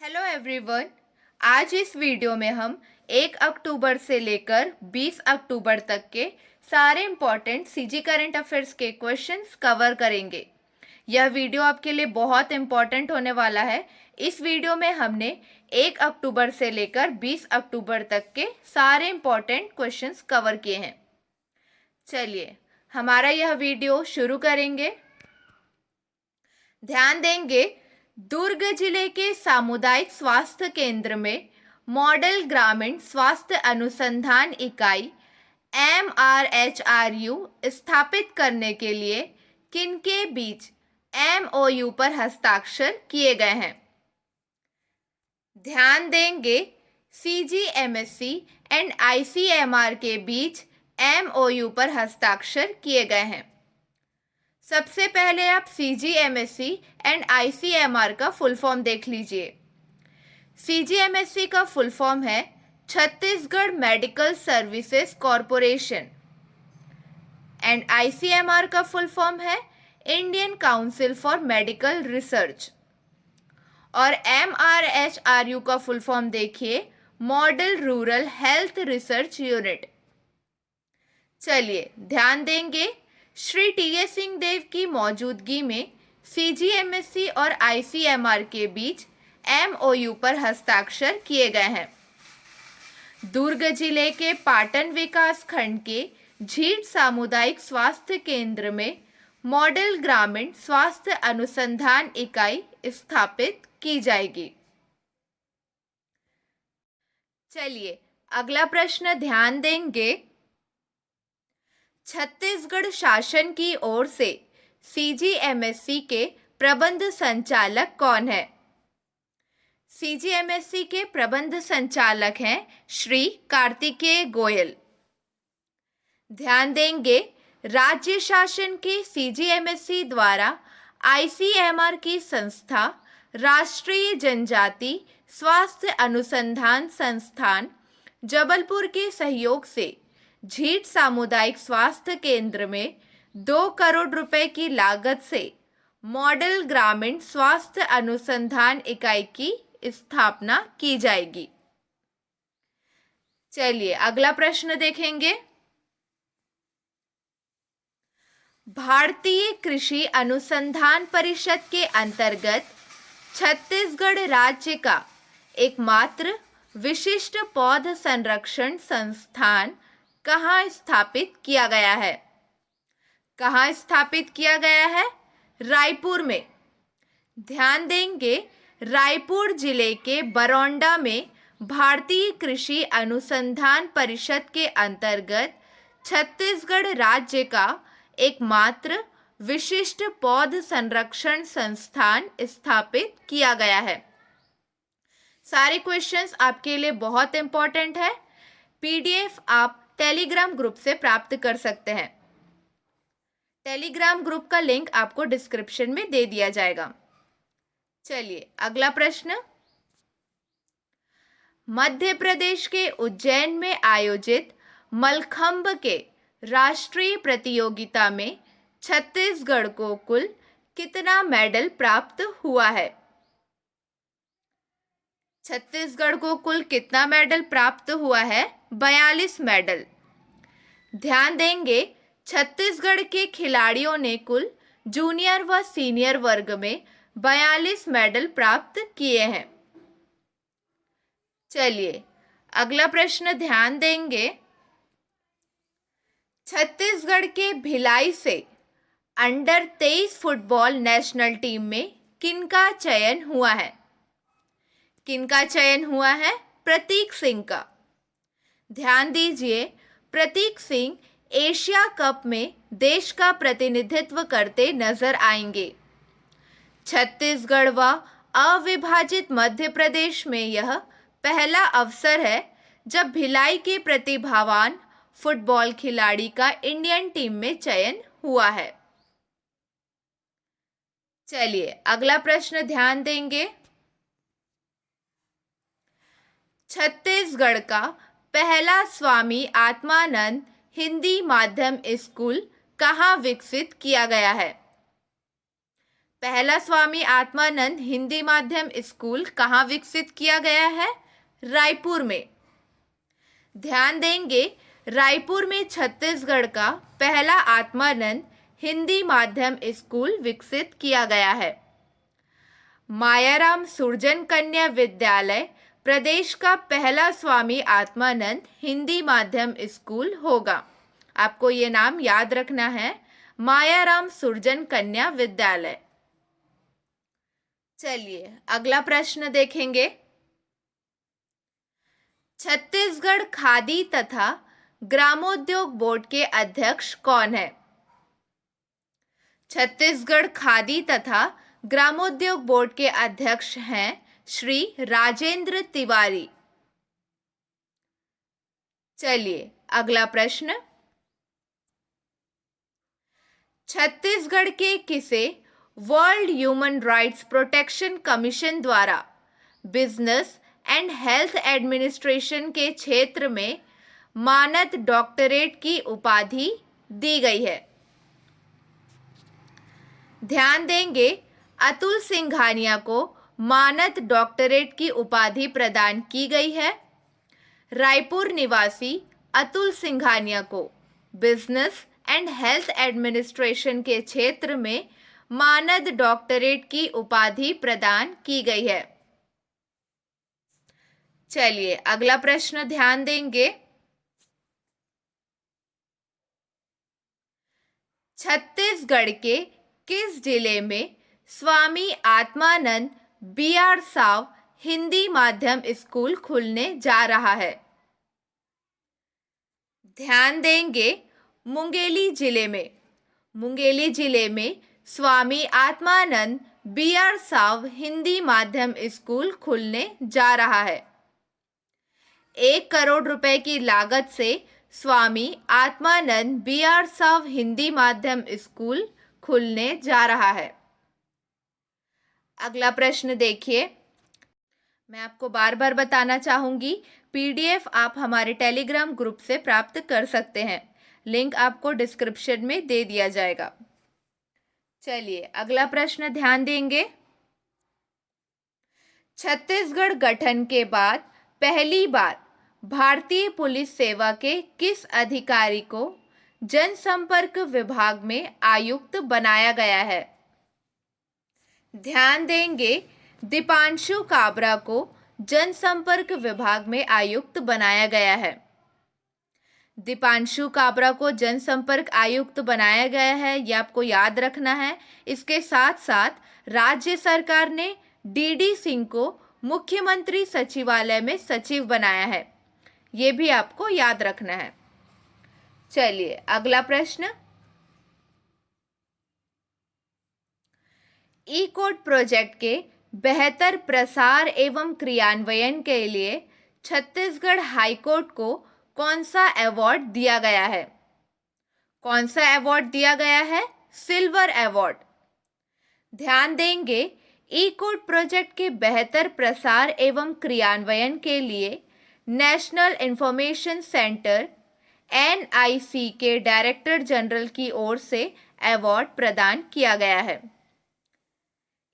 Hello everyone. आज इस video में हम 1 अक्टूबर से लेकर 20 अक्टूबर तक के सारे इम्पॉर्टेंट सीजी करंट अफेयर्स के क्वेश्चंस कवर करेंगे। यह वीडियो आपके लिए बहुत इम्पॉर्टेंट होने वाला है। इस वीडियो में हमने 1 अक्टूबर से लेकर 20 अक्टूबर तक के सारे इम्पॉर्टेंट क्वेश्चंस कवर किए हैं। चलिए हमारा यह वीडियो शुरू करेंगे। ध्यान देंगे, दुर्ग जिले के सामुदायिक स्वास्थ्य केंद्र में मॉडल ग्रामीण स्वास्थ्य अनुसंधान इकाई MRHRU स्थापित करने के लिए किनके बीच MOU पर हस्ताक्षर किए गए हैं? ध्यान देंगे, CGMSC एंड ICMR के बीच MOU पर हस्ताक्षर किए गए हैं। सबसे पहले आप CGMSC एंड ICMR का फुल फॉर्म देख लीजिए। CGMSC का फुल फॉर्म है Chhattisgarh medical services corporation and ICMR का फुल फॉर्म है Indian council for medical research. और MRHRU का फुल फॉर्म देखिए, model rural health research unit. चलिए ध्यान देंगे, श्री TS सिंहदेव की मौजूदगी में CGMSC और ICMR के बीच MOU पर हस्ताक्षर किए गए हैं। दुर्ग जिले के पाटन विकास खंड के झीट सामुदायिक स्वास्थ्य केंद्र में मॉडल ग्रामीण स्वास्थ्य अनुसंधान इकाई स्थापित की जाएगी। चलिए अगला प्रश्न ध्यान देंगे, छत्तीसगढ़ शासन की ओर से CGMSC के प्रबंध संचालक कौन है? CGMSC के प्रबंध संचालक हैं श्री कार्तिकेय गोयल। ध्यान देंगे, राज्य शासन के CGMSC द्वारा ICMR की संस्था राष्ट्रीय जनजाति स्वास्थ्य अनुसंधान संस्थान जबलपुर के सहयोग से झीट सामुदायिक स्वास्थ्य केंद्र में 2 करोड़ रुपए की लागत से मॉडल ग्रामीण स्वास्थ्य अनुसंधान इकाई की स्थापना की जाएगी। चलिए अगला प्रश्न देखेंगे, भारतीय कृषि अनुसंधान परिषद के अंतर्गत छत्तीसगढ़ राज्य का एकमात्र विशिष्ट पौध संरक्षण संस्थान कहाँ स्थापित किया गया है? कहाँ स्थापित किया गया है? रायपुर में। ध्यान देंगे, रायपुर जिले के बरौंडा में भारतीय कृषि अनुसंधान परिषद के अंतर्गत छत्तीसगढ़ राज्य का एकमात्र विशिष्ट पौध संरक्षण संस्थान स्थापित किया गया है। सारे क्वेश्चंस आपके लिए बहुत इंपॉर्टेंट है। PDF आप टेलीग्राम ग्रुप से प्राप्त कर सकते हैं। टेलीग्राम ग्रुप का लिंक आपको डिस्क्रिप्शन में दे दिया जाएगा। चलिए अगला प्रश्न, मध्य प्रदेश के उज्जैन में आयोजित मलखंब के राष्ट्रीय प्रतियोगिता में छत्तीसगढ़ को कुल कितना मेडल प्राप्त हुआ है? छत्तीसगढ़ को कुल कितना मेडल प्राप्त हुआ है? 42 मेडल। ध्यान देंगे, छत्तीसगढ़ के खिलाड़ियों ने कुल जूनियर व सीनियर वर्ग में 42 मेडल प्राप्त किए हैं। चलिए अगला प्रश्न ध्यान देंगे, छत्तीसगढ़ के भिलाई से अंडर 23 फुटबॉल नेशनल टीम में किनका चयन हुआ है? किनका चयन हुआ है? प्रतीक सिंह का। ध्यान दीजिए, प्रतीक सिंह एशिया कप में देश का प्रतिनिधित्व करते नजर आएंगे। छत्तीसगढ़ व अविभाजित मध्य प्रदेश में यह पहला अवसर है जब भिलाई के प्रतिभावान फुटबॉल खिलाड़ी का इंडियन टीम में चयन हुआ है। चलिए अगला प्रश्न ध्यान देंगे, छत्तीसगढ़ का पहला स्वामी आत्मानंद हिंदी माध्यम स्कूल कहाँ विकसित किया गया है? पहला स्वामी आत्मानंद हिंदी माध्यम स्कूल कहाँ विकसित किया गया है? रायपुर में। ध्यान देंगे, रायपुर में छत्तीसगढ़ का पहला आत्मानंद हिंदी माध्यम स्कूल विकसित किया गया है। मायाराम सुरजन कन्या विद्यालय प्रदेश का पहला स्वामी आत्मानंद हिंदी माध्यम स्कूल होगा। आपको ये नाम याद रखना है, मायाराम सुरजन कन्या विद्यालय। चलिए अगला प्रश्न देखेंगे। छत्तीसगढ़ खादी तथा ग्रामोद्योग बोर्ड के अध्यक्ष कौन है? छत्तीसगढ़ खादी तथा ग्रामोद्योग बोर्ड के अध्यक्ष हैं श्री राजेंद्र तिवारी। चलिए अगला प्रश्न। छत्तीसगढ़ के किसे world human rights protection commission द्वारा बिजनेस एंड हेल्थ एडमिनिस्ट्रेशन के क्षेत्र में मानद डॉक्टरेट की उपाधि दी गई है? ध्यान देंगे, अतुल सिंघानिया को मानद डॉक्टरेट की उपाधि प्रदान की गई है। रायपुर निवासी अतुल सिंघानिया को बिजनेस एंड हेल्थ एडमिनिस्ट्रेशन के क्षेत्र में मानद डॉक्टरेट की उपाधि प्रदान की गई है। चलिए अगला प्रश्न ध्यान देंगे। छत्तीसगढ़ के किस जिले में स्वामी आत्मानंद BR साव हिंदी माध्यम स्कूल खुलने जा रहा है? ध्यान देंगे, मुंगेली जिले में। मुंगेली जिले में स्वामी आत्मानंद BR साव हिंदी माध्यम स्कूल खुलने जा रहा है। 1 करोड़ रुपए की लागत से स्वामी आत्मानंद BR साव हिंदी माध्यम स्कूल खुलने जा रहा है। अगला प्रश्न देखिए। मैं आपको बार बार बताना चाहूंगी, PDF आप हमारे टेलीग्राम ग्रुप से प्राप्त कर सकते हैं। लिंक आपको डिस्क्रिप्शन में दे दिया जाएगा। चलिए अगला प्रश्न ध्यान देंगे। छत्तीसगढ़ गठन के बाद पहली बार भारतीय पुलिस सेवा के किस अधिकारी को जनसंपर्क विभाग में आयुक्त बनाया गया है? ध्यान देंगे, दीपांशु काबरा को जनसंपर्क विभाग में आयुक्त बनाया गया है। दीपांशु काबरा को जनसंपर्क आयुक्त बनाया गया है, ये आपको याद रखना है। इसके साथ साथ राज्य सरकार ने DD सिंह को मुख्यमंत्री सचिवालय में सचिव बनाया है, ये भी आपको याद रखना है। चलिए अगला प्रश्न। ई-कोड प्रोजेक्ट के बेहतर प्रसार एवं क्रियान्वयन के लिए छत्तीसगढ़ हाईकोर्ट को कौन सा अवार्ड दिया गया है? कौन सा अवार्ड दिया गया है? Silver award. ध्यान देंगे, ई-कोड प्रोजेक्ट के बेहतर प्रसार एवं क्रियान्वयन के लिए नेशनल इंफॉर्मेशन सेंटर NIC के डायरेक्टर जनरल की ओर से अवार्ड प्रदान किया गया है।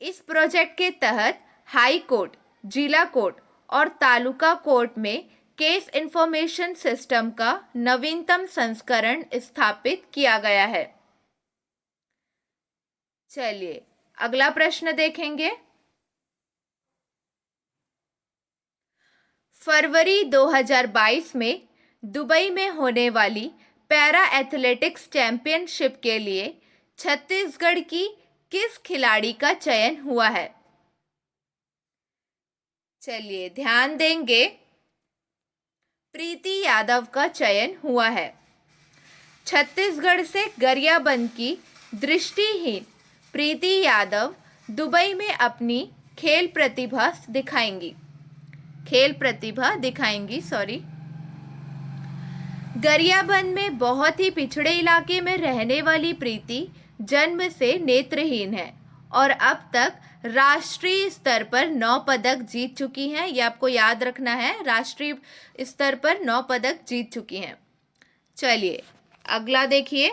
इस प्रोजेक्ट के तहत हाई कोर्ट, जिला कोर्ट और तालुका कोर्ट में केस इंफॉर्मेशन सिस्टम का नवीनतम संस्करण स्थापित किया गया है। चलिए अगला प्रश्न देखेंगे। फरवरी 2022 में दुबई में होने वाली पैरा एथलेटिक्स चैंपियनशिप के लिए छत्तीसगढ़ की किस खिलाड़ी का चयन हुआ है? चलिए ध्यान देंगे, प्रीति यादव का चयन हुआ है। छत्तीसगढ़ से गरियाबंद की दृष्टिहीन प्रीति यादव दुबई में अपनी खेल प्रतिभा दिखाएंगी। गरियाबंद में बहुत ही पिछड़े इलाके में रहने वाली प्रीति जन्म से नेत्रहीन है और अब तक राष्ट्रीय स्तर पर 9 पदक जीत चुकी हैं। ये आपको याद रखना है, राष्ट्रीय स्तर पर 9 पदक जीत चुकी हैं। चलिए अगला देखिए।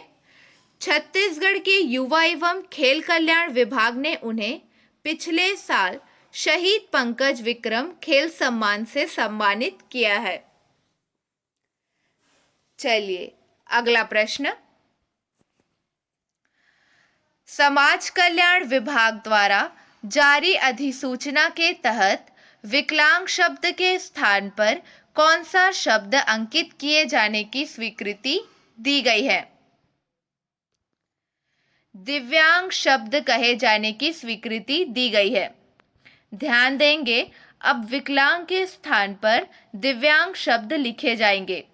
छत्तीसगढ़ के युवा एवं खेल कल्याण विभाग ने उन्हें पिछले साल शहीद पंकज विक्रम खेल सम्मान से सम्मानित किया है। चलिए अगला प्रश्न। समाज कल्याण विभाग द्वारा जारी अधिसूचना के तहत विकलांग शब्द के स्थान पर कौन सा शब्द अंकित किए जाने की स्वीकृति दी गई है? दिव्यांग शब्द कहे जाने की स्वीकृति दी गई है। ध्यान देंगे, अब विकलांग के स्थान पर दिव्यांग शब्द लिखे जाएंगे।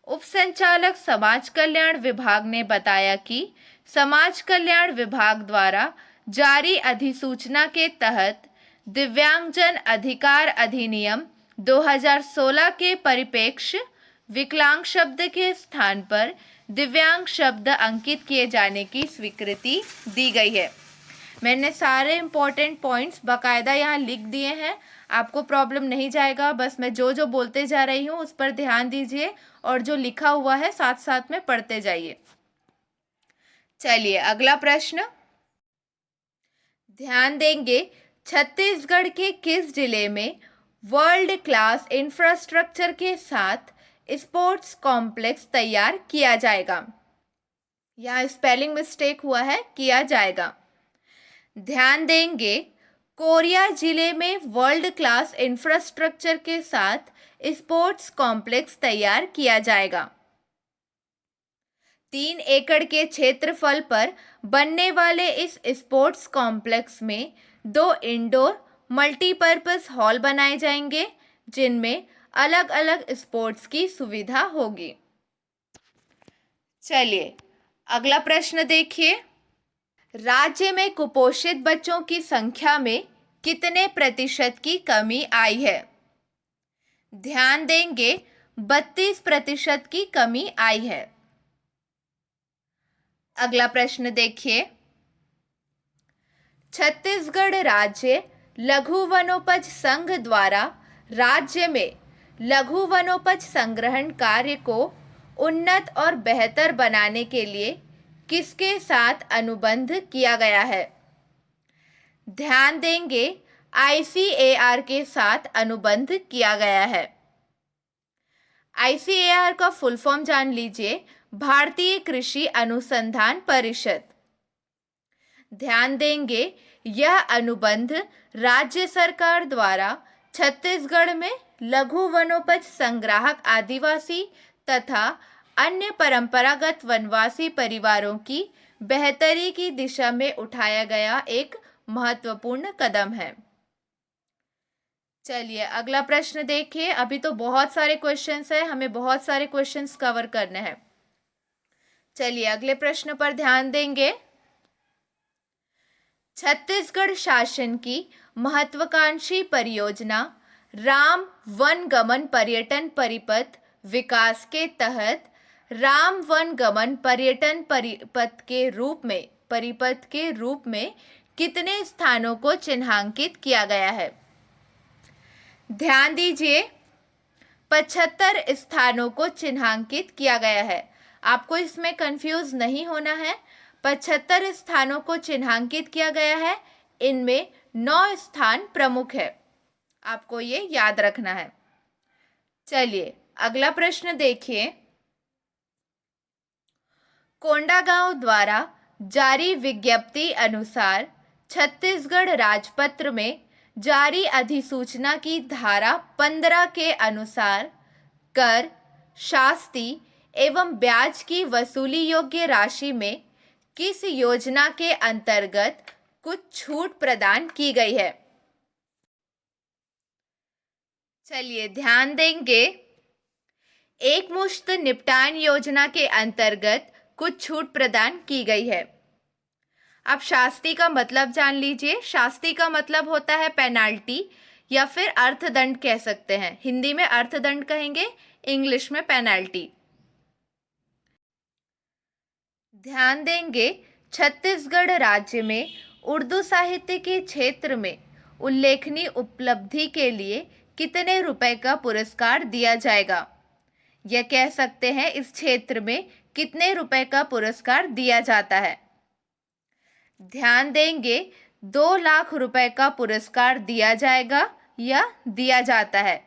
उप संचालक समाज कल्याण विभाग ने बताया कि समाज कल्याण विभाग द्वारा जारी अधिसूचना के तहत दिव्यांगजन अधिकार अधिनियम 2016 के परिप्रेक्ष्य विकलांग शब्द के स्थान पर दिव्यांग शब्द अंकित किए जाने की स्वीकृति दी गई है। मैंने सारे इम्पोर्टेंट पॉइंट्स बाकायदा यहाँ लिख दिए हैं, आपको प्रॉब्लम नहीं जाएगा। बस मैं जो जो बोलते जा रही हूँ उस पर ध्यान दीजिए और जो लिखा हुआ है साथ साथ में पढ़ते जाइए। चलिए अगला प्रश्न। ध्यान देंगे, छत्तीसगढ़ के किस जिले में वर्ल्ड क्लास इंफ्रास्ट्रक्चर के साथ स्पोर्ट्स कॉम्प्लेक्स तैयार किया जाएगा? यहाँ स्पेलिंग मिस्टेक हुआ है, किया जाएगा। ध्यान देंगे, कोरिया जिले में वर्ल्ड क्लास इंफ्रास्ट्रक्चर के साथ स्पोर्ट्स कॉम्प्लेक्स तैयार किया जाएगा। 3 एकड़ के क्षेत्रफल पर बनने वाले इस स्पोर्ट्स कॉम्प्लेक्स में 2 इंडोर मल्टीपर्पस हॉल बनाए जाएंगे जिनमें अलग अलग स्पोर्ट्स की सुविधा होगी। चलिए अगला प्रश्न देखिए। राज्य में कुपोषित बच्चों की संख्या में कितने प्रतिशत की कमी आई है? ध्यान देंगे, 32% की कमी आई है। अगला प्रश्न देखिए। छत्तीसगढ़ राज्य लघु वनोपज संघ द्वारा राज्य में लघु वनोपज संग्रहण कार्य को उन्नत और बेहतर बनाने के लिए किसके साथ अनुबंध किया गया है? ध्यान देंगे, ICAR के साथ अनुबंध किया गया है। ICAR का फुल फॉर्म जान लीजिए, भारतीय कृषि अनुसंधान परिषद। ध्यान देंगे, यह अनुबंध राज्य सरकार द्वारा छत्तीसगढ़ में लघु वनोपज संग्राहक आदिवासी तथा अन्य परंपरागत वनवासी परिवारों की बेहतरी की दिशा में उठाया गया एक महत्वपूर्ण कदम है। चलिए अगला प्रश्न देखिए। अभी तो बहुत सारे क्वेश्चंस हैं, हमें बहुत सारे क्वेश्चंस कवर करने हैं। चलिए अगले प्रश्न पर ध्यान देंगे। छत्तीसगढ़ शासन की महत्वाकांक्षी परियोजना राम वन गमन पर्यटन परिपथ विकास के तहत राम वन गमन पर्यटन परिपथ के रूप में कितने स्थानों को चिन्हांकित किया गया है? ध्यान दीजिए, 75 स्थानों को चिन्हांकित किया गया है। आपको इसमें कंफ्यूज नहीं होना है। 75 स्थानों को चिन्हांकित किया गया है, इनमें 9 स्थान प्रमुख है, आपको ये याद रखना है। चलिए अगला प्रश्न देखिए। कोंडागांव द्वारा जारी विज्ञप्ति अनुसार छत्तीसगढ़ राजपत्र में जारी अधिसूचना की धारा 15 के अनुसार कर, शास्ति एवं ब्याज की वसूली योग्य राशि में किस योजना के अंतर्गत कुछ छूट प्रदान की गई है? चलिए ध्यान देंगे, एक मुश्त निपटान योजना के अंतर्गत कुछ छूट प्रदान की गई है। अब शास्ति का मतलब जान लीजिए। शास्ति का मतलब होता है पेनाल्टी या फिर अर्थदंड कह सकते हैं। हिंदी में अर्थदंड कहेंगे, इंग्लिश में पेनाल्टी। ध्यान देंगे, छत्तीसगढ़ राज्य में उर्दू साहित्य के क्षेत्र में उल्लेखनीय उपलब्धि के लिए कितने रुपए का पुरस्कार दिया जाएगा? यह कह सकते हैं इस क्षेत्र में कितने रुपए का पुरस्कार दिया जाता है? ध्यान देंगे, 2 लाख रुपए का पुरस्कार दिया जाएगा या दिया जाता है।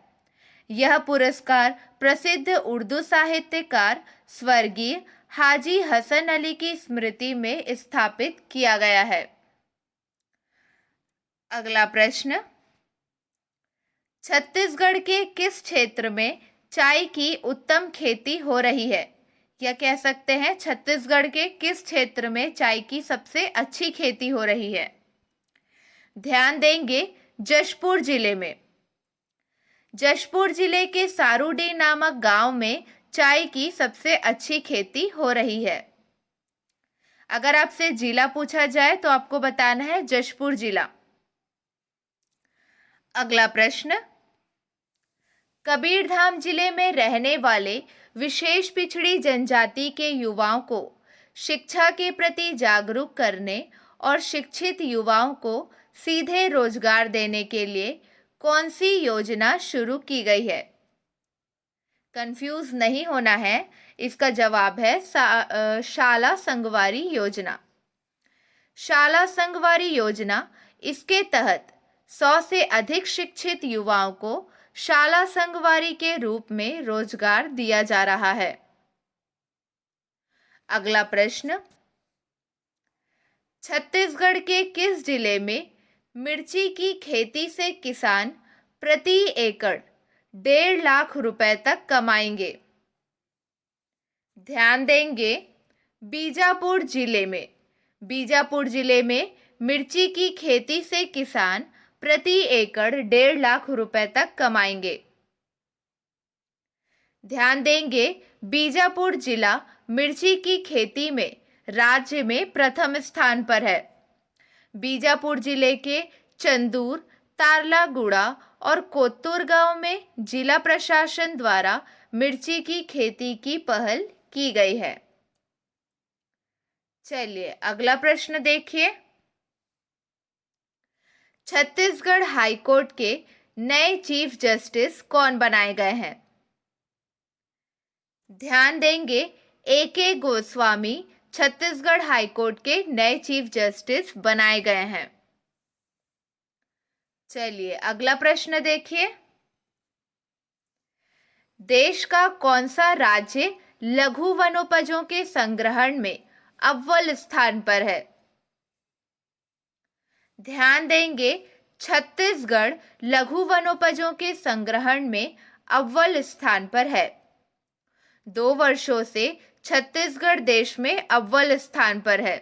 यह पुरस्कार प्रसिद्ध उर्दू साहित्यकार स्वर्गीय हाजी हसन अली की स्मृति में स्थापित किया गया है। अगला प्रश्न, छत्तीसगढ़ के किस क्षेत्र में चाय की उत्तम खेती हो रही है? या कह सकते हैं छत्तीसगढ़ के किस क्षेत्र में चाय की सबसे अच्छी खेती हो रही है? ध्यान देंगे, जशपुर जिले में। जशपुर जिले के सारूडी नामक गांव में चाय की सबसे अच्छी खेती हो रही है। अगर आपसे जिला पूछा जाए तो आपको बताना है जशपुर जिला। अगला प्रश्न, कबीरधाम जिले में रहने वाले विशेष पिछड़ी जनजाति के युवाओं को शिक्षा के प्रति जागरूक करने और शिक्षित युवाओं को सीधे रोजगार देने के लिए कौन सी योजना शुरू की गई है? कंफ्यूज नहीं होना है, इसका जवाब है शाला संगवारी योजना। शाला संगवारी योजना, इसके तहत 100 से अधिक शिक्षित युवाओं को शाला संगवारी के रूप में रोजगार दिया जा रहा है। अगला प्रश्न, छत्तीसगढ़ के किस जिले में मिर्ची की खेती से किसान प्रति एकड़ 1.5 लाख रुपए तक कमाएंगे? ध्यान देंगे, बीजापुर जिले में। बीजापुर जिले में मिर्ची की खेती से किसान प्रति एकड़ 1.5 लाख रुपए तक कमाएंगे। ध्यान देंगे, बीजापुर जिला मिर्ची की खेती में राज्य में प्रथम स्थान पर है। बीजापुर जिले के चंदूर, तारलागुड़ा और कोत्तूर गांव में जिला प्रशासन द्वारा मिर्ची की खेती की पहल की गई है। चलिए अगला प्रश्न देखिए, छत्तीसगढ़ हाईकोर्ट के नए चीफ जस्टिस कौन बनाए गए हैं? ध्यान देंगे, A.K. गोस्वामी छत्तीसगढ़ हाईकोर्ट के नए चीफ जस्टिस बनाए गए हैं। चलिए अगला प्रश्न देखिए, देश का कौन सा राज्य लघु वनोपजों के संग्रहण में अव्वल स्थान पर है? ध्यान देंगे, छत्तीसगढ़ लघु वनोपजों के संग्रहण में अव्वल स्थान पर है। 2 वर्षों से छत्तीसगढ़ देश में अव्वल स्थान पर है।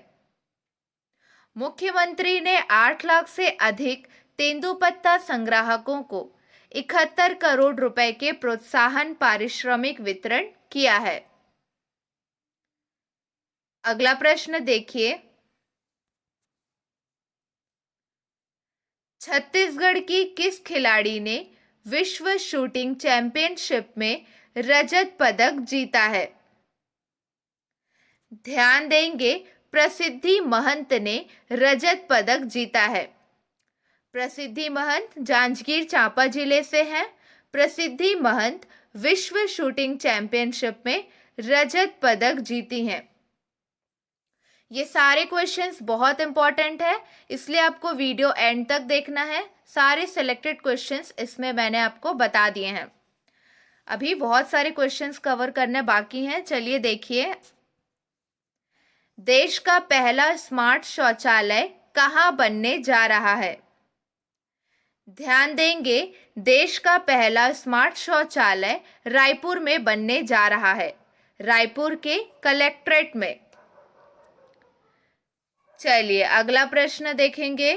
मुख्यमंत्री ने 8 लाख से अधिक तेंदुपत्ता संग्राहकों को 71 करोड़ रुपए के प्रोत्साहन पारिश्रमिक वितरण किया है। अगला प्रश्न देखिए, छत्तीसगढ़ की किस खिलाड़ी ने विश्व शूटिंग चैंपियनशिप में रजत पदक जीता है? ध्यान देंगे, प्रसिद्धि महंत ने रजत पदक जीता है। प्रसिद्धि महंत जांजगीर चांपा जिले से हैं। प्रसिद्धि महंत विश्व शूटिंग चैंपियनशिप में रजत पदक जीती हैं। ये सारे क्वेश्चंस बहुत इंपॉर्टेंट है, इसलिए आपको वीडियो एंड तक देखना है। सारे सिलेक्टेड क्वेश्चंस इसमें मैंने आपको बता दिए हैं। अभी बहुत सारे क्वेश्चंस कवर करने बाकी हैं। चलिए देखिए, देश का पहला स्मार्ट शौचालय कहाँ बनने जा रहा है? ध्यान देंगे, देश का पहला स्मार्ट शौचालय रायपुर में बनने जा रहा है, रायपुर के कलेक्ट्रेट में। चलिए अगला प्रश्न देखेंगे,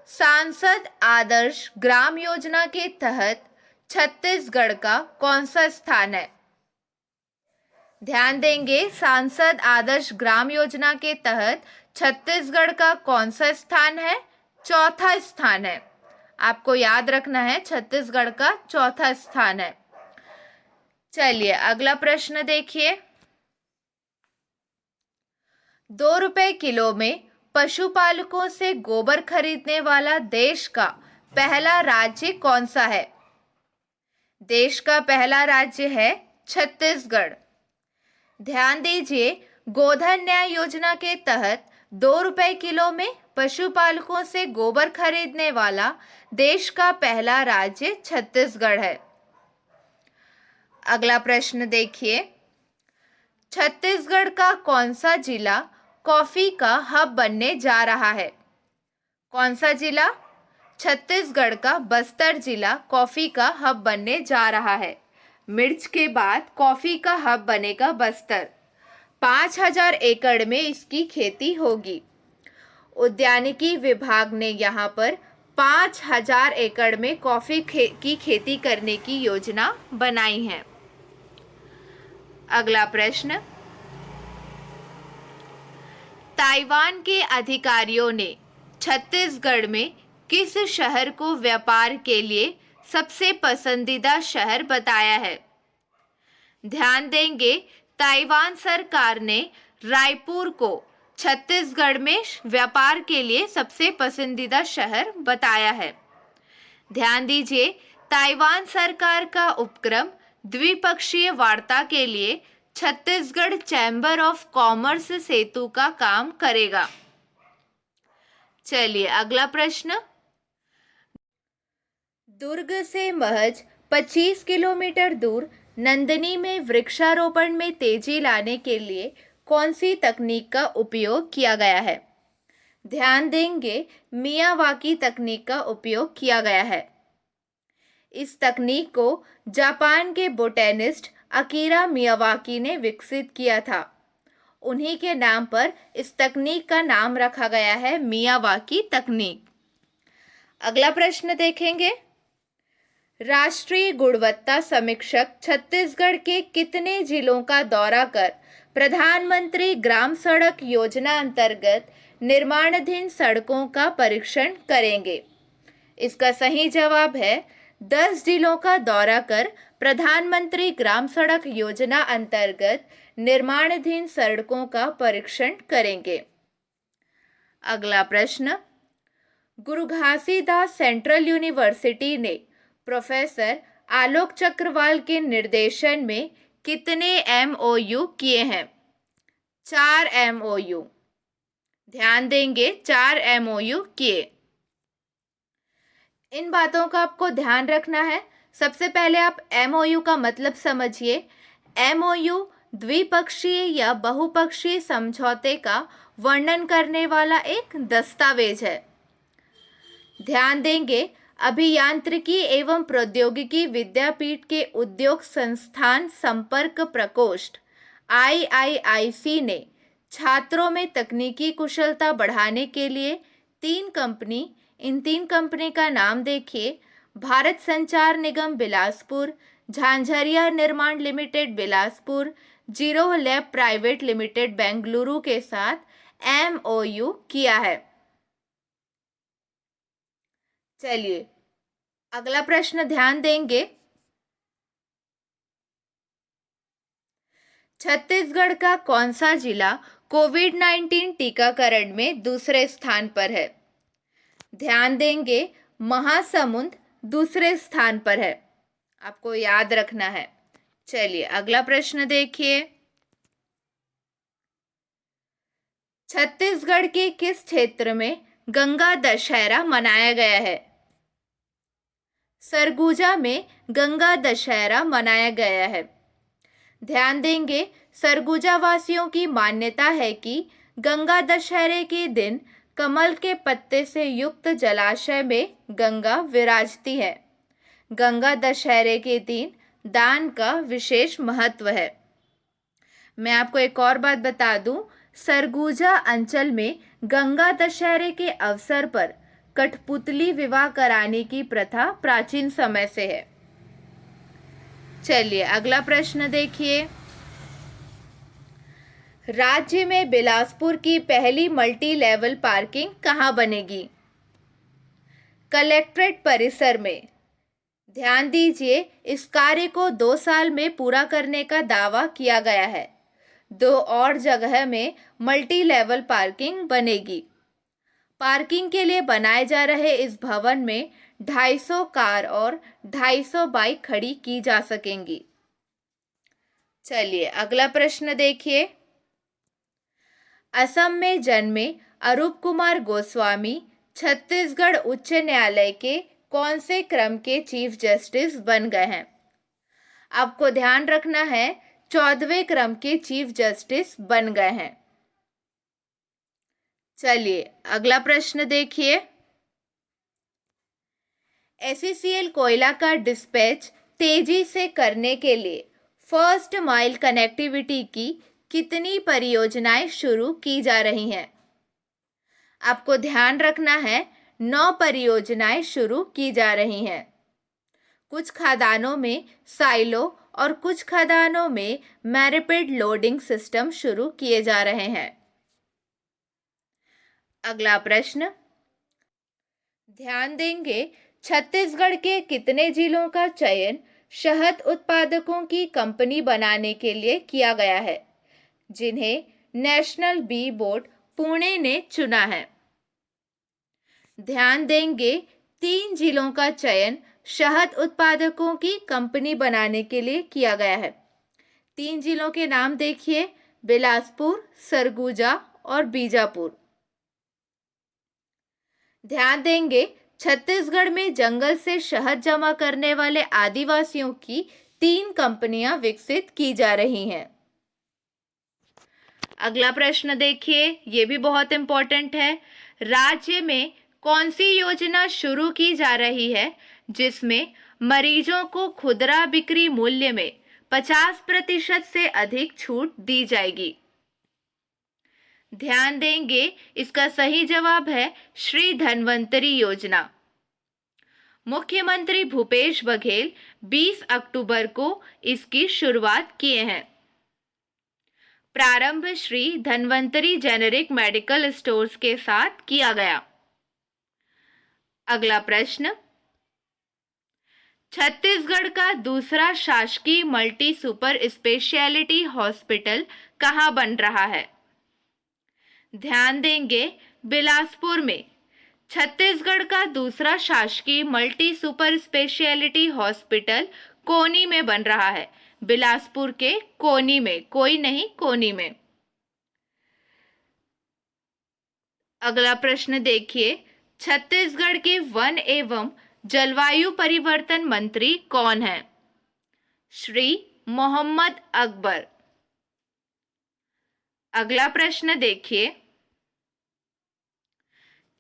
सांसद आदर्श ग्राम योजना के तहत छत्तीसगढ़ का कौन सा स्थान है? ध्यान देंगे, सांसद आदर्श ग्राम योजना के तहत छत्तीसगढ़ का कौन सा स्थान है? चौथा स्थान है। आपको याद रखना है, छत्तीसगढ़ का चौथा स्थान है। चलिए अगला प्रश्न देखिए, 2 रुपए किलो में पशुपालकों से गोबर खरीदने वाला देश का पहला राज्य कौन सा है? देश का पहला राज्य है छत्तीसगढ़। ध्यान दीजिए, गोधन न्याय योजना के तहत 2 रुपए किलो में पशुपालकों से गोबर खरीदने वाला देश का पहला राज्य छत्तीसगढ़ है। अगला प्रश्न देखिए, छत्तीसगढ़ का कौन सा जिला कॉफी का हब बनने जा रहा है? कौन सा जिला? छत्तीसगढ़ का बस्तर जिला कॉफी का हब बनने जा रहा है। मिर्च के बाद कॉफी का हब बनेगा बस्तर। 5,000 एकड़ में इसकी खेती होगी। उद्यानिकी विभाग ने यहाँ पर 5,000 एकड़ में कॉफी की खेती करने की योजना बनाई है। अगला प्रश्न, ताइवान के अधिकारियों ने छत्तीसगढ़ में किस शहर को व्यापार के लिए सबसे पसंदीदा शहर बताया है? ध्यान देंगे, ताइवान सरकार ने रायपुर को छत्तीसगढ़ में व्यापार के लिए सबसे पसंदीदा शहर बताया है। ध्यान दीजिए, ताइवान सरकार का उपक्रम द्विपक्षीय वार्ता के लिए छत्तीसगढ़ चैम्बर ऑफ कॉमर्स सेतु का काम करेगा। चलिए अगला प्रश्न, दुर्ग से महज 25 किलोमीटर दूर नंदनी में वृक्षारोपण में तेजी लाने के लिए कौन सी तकनीक का उपयोग किया गया है? ध्यान देंगे, मियावाकी तकनीक का उपयोग किया गया है। इस तकनीक को जापान के बोटेनिस्ट अकीरा मियावाकी ने विकसित किया था। उन्हीं के नाम पर इस तकनीक का नाम रखा गया है मियावाकी तकनीक। अगला प्रश्न देखेंगे, राष्ट्रीय गुणवत्ता समीक्षक छत्तीसगढ़ के कितने जिलों का दौरा कर प्रधानमंत्री ग्राम सड़क योजना अंतर्गत निर्माणाधीन सड़कों का परीक्षण करेंगे? इसका सही जवाब है 10 जिलों का दौरा कर प्रधानमंत्री ग्राम सड़क योजना अंतर्गत निर्माणाधीन सड़कों का परीक्षण करेंगे। अगला प्रश्न, गुरु घासीदास सेंट्रल यूनिवर्सिटी ने प्रोफेसर आलोक चक्रवाल के निर्देशन में कितने MOU किए हैं? 4 MOU। ध्यान देंगे, 4 MOU किए। इन बातों का आपको ध्यान रखना है। सबसे पहले आप MOU का मतलब समझिए। MOU द्विपक्षीय या बहुपक्षीय समझौते का वर्णन करने वाला एक दस्तावेज है। ध्यान देंगे, अभियांत्रिकी एवं प्रौद्योगिकी विद्यापीठ के उद्योग संस्थान संपर्क प्रकोष्ठ IIIC ने छात्रों में तकनीकी कुशलता बढ़ाने के लिए 3 कंपनी, इन 3 कंपनी का नाम देखिए, भारत संचार निगम बिलासपुर, झांझरिया निर्माण limited Bilaspur, zero lab private limited Bengaluru के साथ MOU किया है। चलिए अगला प्रश्न ध्यान देंगे, छत्तीसगढ़ का कौन सा जिला कोविड-19 टीकाकरण में दूसरे स्थान पर है? ध्यान देंगे, महासमुंद दूसरे स्थान पर है। आपको याद रखना है। चलिए अगला प्रश्न देखिए, छत्तीसगढ़ के किस क्षेत्र में गंगा दशहरा मनाया गया है? सरगुजा में गंगा दशहरा मनाया गया है। ध्यान देंगे, सरगुजा वासियों की मान्यता है कि गंगा दशहरे के दिन कमल के पत्ते से युक्त जलाशय में गंगा विराजती है। गंगा दशहरे के दिन दान का विशेष महत्व है। मैं आपको एक और बात बता दूं, सरगुजा अंचल में गंगा दशहरे के अवसर पर कठपुतली विवाह कराने की प्रथा प्राचीन समय से है। चलिए अगला प्रश्न देखिए, राज्य में बिलासपुर की पहली मल्टी लेवल पार्किंग कहाँ बनेगी? कलेक्ट्रेट परिसर में। ध्यान दीजिए, इस कार्य को 2 साल में पूरा करने का दावा किया गया है। 2 और जगह में मल्टी लेवल पार्किंग बनेगी। पार्किंग के लिए बनाए जा रहे इस भवन में 250 कार और 250 बाइक खड़ी की जा सकेंगी। चलिए अगला प्रश्न देखिए। असम में जन्मे अरूप कुमार गोस्वामी छत्तीसगढ़ उच्च न्यायालय के कौन से क्रम के चीफ जस्टिस बन गए हैं? आपको ध्यान रखना है 14वें क्रम के चीफ जस्टिस बन गए हैं। चलिए अगला प्रश्न देखिए। एसईसीएल कोयला का डिस्पैच तेजी से करने के लिए फर्स्ट माइल कनेक्टिविटी की कितनी परियोजनाएं शुरू की जा रही हैं? आपको ध्यान रखना है 9 परियोजनाएं शुरू की जा रही हैं। कुछ खदानों में साइलो और कुछ खदानों में मैरिपिड लोडिंग सिस्टम शुरू किए जा रहे हैं। अगला प्रश्न, ध्यान देंगे छत्तीसगढ़ के कितने जिलों का चयन शहद उत्पादकों की कंपनी बनाने के लिए किया गया है, जिन्हें नेशनल बी बोर्ड पुणे ने चुना है? ध्यान देंगे 3 जिलों का चयन शहद उत्पादकों की कंपनी बनाने के लिए किया गया है। 3 जिलों के नाम देखिए, बिलासपुर, सरगुजा और बीजापुर। ध्यान देंगे छत्तीसगढ़ में जंगल से शहद जमा करने वाले आदिवासियों की 3 कंपनियां विकसित की जा रही हैं। अगला प्रश्न देखिए, ये भी बहुत इंपॉर्टेंट है। राज्य में कौन सी योजना शुरू की जा रही है जिसमें मरीजों को खुदरा बिक्री मूल्य में 50% से अधिक छूट दी जाएगी? ध्यान देंगे इसका सही जवाब है श्री धन्वंतरी योजना। मुख्यमंत्री भूपेश बघेल 20 अक्टूबर को इसकी शुरुआत किए हैं। प्रारंभ Shri Dhanvantari generic medical stores के साथ किया गया। अगला प्रश्न, छत्तीसगढ़ का दूसरा शासकीय मल्टी सुपर स्पेशलिटी हॉस्पिटल कहां बन रहा है? ध्यान देंगे बिलासपुर में। छत्तीसगढ़ का दूसरा शासकीय मल्टी सुपर स्पेशलिटी हॉस्पिटल कोनी में बन रहा है। बिलासपुर के कोनी में, कोई नहीं, कोनी में। अगला प्रश्न देखिए, छत्तीसगढ़ के वन एवं जलवायु परिवर्तन मंत्री कौन हैं? श्री मोहम्मद अकबर। अगला प्रश्न देखिए,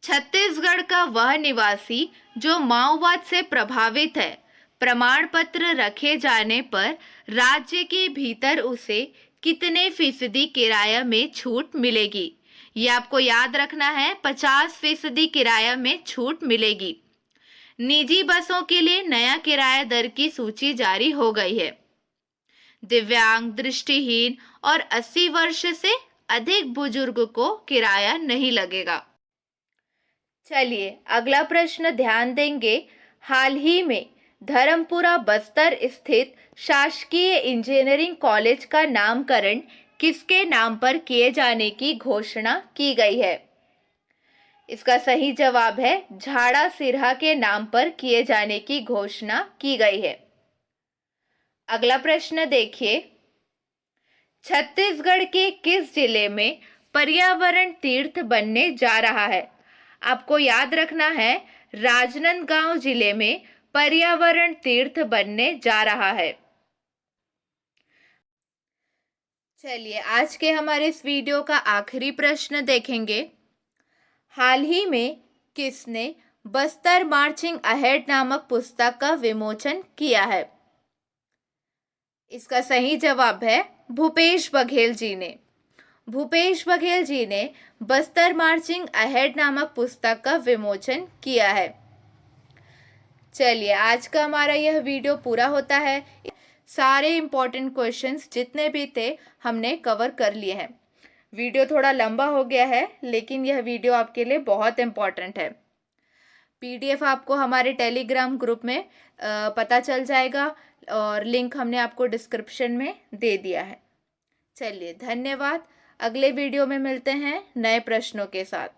छत्तीसगढ़ का वह निवासी जो माओवाद से प्रभावित है, प्रमाण पत्र रखे जाने पर राज्य के भीतर उसे कितने फीसदी किराया में छूट मिलेगी? ये आपको याद रखना है, 50% किराया में छूट मिलेगी। निजी बसों के लिए नया किराया दर की सूची जारी हो गई है। दिव्यांग, दृष्टिहीन और 80 वर्ष से अधिक बुजुर्ग को किराया नहीं लगेगा। चलिए अगला प्रश्न ध्यान देंगे, हाल ही में धर्मपुरा बस्तर स्थित शासकीय इंजीनियरिंग कॉलेज का नामकरण किसके नाम पर किए जाने की घोषणा की गई है? इसका सही जवाब है झाड़ा सिरहा के नाम पर किए जाने की घोषणा की गई है। अगला प्रश्न देखिए, छत्तीसगढ़ के किस जिले में पर्यावरण तीर्थ बनने जा रहा है? आपको याद रखना है राजनांदगांव जिले में पर्यावरण तीर्थ बनने जा रहा है। चलिए आज के हमारे इस वीडियो का आखिरी प्रश्न देखेंगे। हाल ही में किसने बस्तर मार्चिंग अहेड नामक पुस्तक का विमोचन किया है? इसका सही जवाब है भूपेश बघेल जी ने। भूपेश बघेल जी ने बस्तर मार्चिंग अहेड नामक पुस्तक का विमोचन किया है। चलिए आज का हमारा यह वीडियो पूरा होता है। सारे इम्पोर्टेंट क्वेश्चंस जितने भी थे हमने कवर कर लिए हैं। वीडियो थोड़ा लंबा हो गया है, लेकिन यह वीडियो आपके लिए बहुत इम्पोर्टेंट है। PDF आपको हमारे टेलीग्राम ग्रुप में पता चल जाएगा और लिंक हमने आपको डिस्क्रिप्शन में दे दिया है। चलिए धन्यवाद। अगले वीडियो में मिलते हैं नए प्रश्नों के साथ।